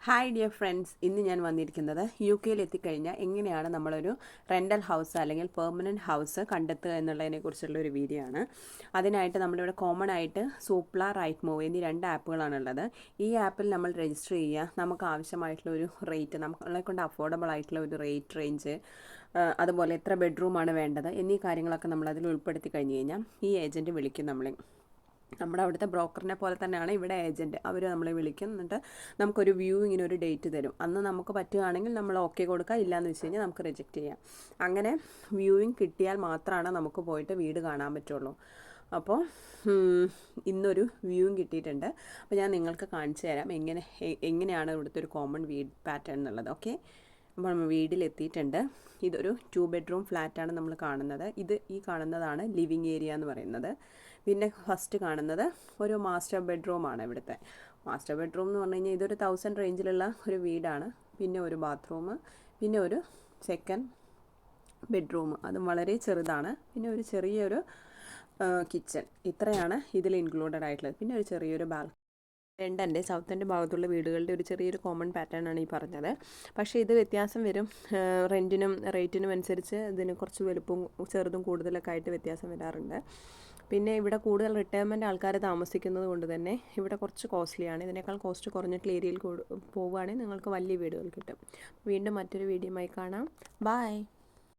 Hi dear friends, ഇന്ന് ഞാൻ വന്നിരിക്കുന്നത് യു കെയിൽ എത്തിക്കഴിഞ്ഞാൽ എങ്ങനെയാണ് നമ്മളൊരു റെൻ്റൽ ഹൗസ് അല്ലെങ്കിൽ പെർമനൻറ്റ് ഹൗസ് കണ്ടെത്തുക എന്നുള്ളതിനെ കുറിച്ചുള്ള ഒരു വീഡിയോ ആണ്. അതിനായിട്ട് നമ്മളിവിടെ കോമൺ ആയിട്ട് സൂപ്ല, റൈറ്റ് മൂവ് എന്നീ 2 ആപ്പുകളാണുള്ളത്. ഈ ആപ്പിൽ നമ്മൾ രജിസ്റ്റർ ചെയ്യുക, നമുക്ക് ആവശ്യമായിട്ടുള്ള ഒരു റേറ്റ്, നമ്മളെ കൊണ്ട് അഫോർഡബിൾ ആയിട്ടുള്ള ഒരു റേറ്റ് റേഞ്ച്, അതുപോലെ എത്ര ബെഡ്റൂമാണ് വേണ്ടത് എന്നീ കാര്യങ്ങളൊക്കെ നമ്മൾ അതിൽ ഉൾപ്പെടുത്തി കഴിഞ്ഞ് കഴിഞ്ഞാൽ ഈ ഏജൻറ്റ് വിളിക്കും നമ്മളെ. നമ്മുടെ അവിടുത്തെ ബ്രോക്കറിനെ പോലെ തന്നെയാണ് ഇവിടെ ഏജൻറ്റ്. അവർ നമ്മളെ വിളിക്കും, എന്നിട്ട് നമുക്കൊരു വ്യൂവിങ്ങിന് ഒരു ഡേറ്റ് തരും. അന്ന് നമുക്ക് പറ്റുകയാണെങ്കിൽ നമ്മൾ ഓക്കെ കൊടുക്കുക, ഇല്ലയെന്ന് വെച്ച് കഴിഞ്ഞാൽ നമുക്ക് റിജക്റ്റ് ചെയ്യാം. അങ്ങനെ വ്യൂവിങ് കിട്ടിയാൽ മാത്രമാണ് നമുക്ക് പോയിട്ട് വീട് കാണാൻ പറ്റുള്ളൂ. അപ്പോൾ ഇന്നൊരു വ്യൂവും കിട്ടിയിട്ടുണ്ട്. അപ്പോൾ ഞാൻ നിങ്ങൾക്ക് കാണിച്ചു തരാം എങ്ങനെയാണ് ഇവിടുത്തെ ഒരു കോമൺ വീട് പാറ്റേൺ എന്നുള്ളത്. ഓക്കെ, അപ്പോൾ നമ്മൾ വീട്ടിലെത്തിയിട്ടുണ്ട്. ഇതൊരു 2 ബെഡ്റൂം ഫ്ലാറ്റാണ് നമ്മൾ കാണുന്നത്. ഈ കാണുന്നതാണ് ലിവിങ് ഏരിയ എന്ന് പറയുന്നത്. പിന്നെ ഫസ്റ്റ് കാണുന്നത് ഒരു മാസ്റ്റർ ബെഡ്റൂമാണ്. ഇവിടുത്തെ മാസ്റ്റർ ബെഡ്റൂം എന്ന് പറഞ്ഞു കഴിഞ്ഞാൽ ഇതൊരു 1000 റേഞ്ചിലുള്ള ഒരു വീടാണ്. പിന്നെ ഒരു ബാത്റൂം, പിന്നെ ഒരു സെക്കൻഡ് ബെഡ്റൂം, അതും വളരെ ചെറുതാണ്. പിന്നെ ഒരു ചെറിയൊരു കിച്ചൺ. ഇത്രയാണ് ഇതിൽ ഇൻക്ലൂഡഡ് ആയിട്ടുള്ളത്. പിന്നെ ഒരു ചെറിയൊരു ബാൽക്കണി. സൗത്ത് എൻ്റെ ഭാഗത്തുള്ള വീടുകളുടെ ഒരു ചെറിയൊരു കോമൺ പാറ്റേൺ ആണ് ഈ പറഞ്ഞത്. പക്ഷേ ഇത് വ്യത്യാസം വരും. റെൻറ്റിനും റേറ്റിനും അനുസരിച്ച് ഇതിന് കുറച്ച് വലുപ്പവും ചെറുതും കൂടുതലൊക്കെ ആയിട്ട് വ്യത്യാസം വരാറുണ്ട്. പിന്നെ ഇവിടെ കൂടുതൽ റിട്ടയർമെൻറ്റ് ആൾക്കാർ താമസിക്കുന്നത് കൊണ്ട് തന്നെ ഇവിടെ കുറച്ച് കോസ്റ്റ്ലിയാണ്. ഇതിനേക്കാൾ കോസ്റ്റ് കുറഞ്ഞിട്ടുള്ള ഏരിയയിൽ പോവുകയാണെങ്കിൽ നിങ്ങൾക്ക് വലിയ വീടുകൾ കിട്ടും. വീണ്ടും മറ്റൊരു വീഡിയോയുമായി കാണാം. ബൈ.